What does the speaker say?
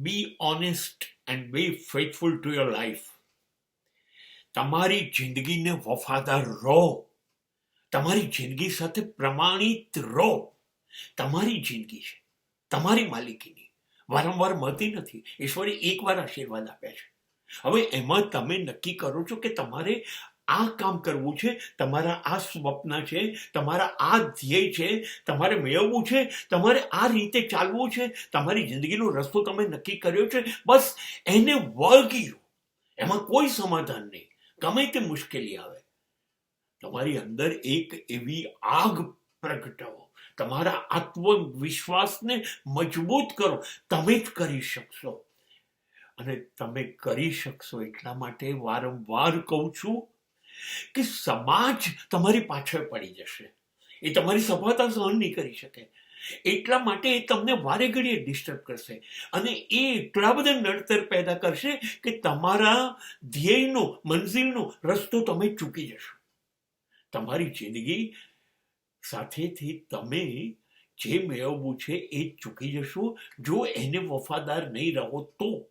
Be honest and be faithful to your life. તમારી જિંદગીને વફાદાર રહો. તમારી જિંદગી સાથે પ્રમાણિત રહો. તમારી જિંદગી છે, તમારી માલિકીની, વારંવાર મળતી નથી. ઈશ્વરે એકવાર આશીર્વાદ આપ્યા છે. હવે એમાં તમે નક્કી કરો છો કે તમારે આ કામ કરવું છે, તમારા આ સ્વપ્ન છે, તમારા આ ધ્યેય છે, તમારે મેળવવું છે, તમારે આ રીતે ચાલવું છે, તમારી જિંદગીનો રસ્તો તમે નક્કી કર્યો છે, બસ એને વળગી રહો. એમાં કોઈ સમાધાન નહીં. ગમે તે મુશ્કેલી આવે, તમારી અંદર એક એવી આગ પ્રગટાવો. તમારા આત્મવિશ્વાસને મજબૂત કરો. તમે જ કરી શકશો. અને તમે કરી શકશો એટલા માટે વારંવાર કહું છું કે સમાજ તમારી પાછળ પડી જશે. એ તમારી સફળતા સહન નહીં કરી શકે. એટલા માટે એ તમને વારે ઘડીએ ડિસ્ટર્બ કરશે અને એ એટલા બધા નડતર પેદા કરશે કે તમારા ધ્યેયનો, મંઝિલનો રસ્તો તમે ચૂકી જશો. તમારી જિંદગી સાથેથી તમે જે મેળવવું છે એ ચૂકી જશો જો એને વફાદાર નહીં રહો તો.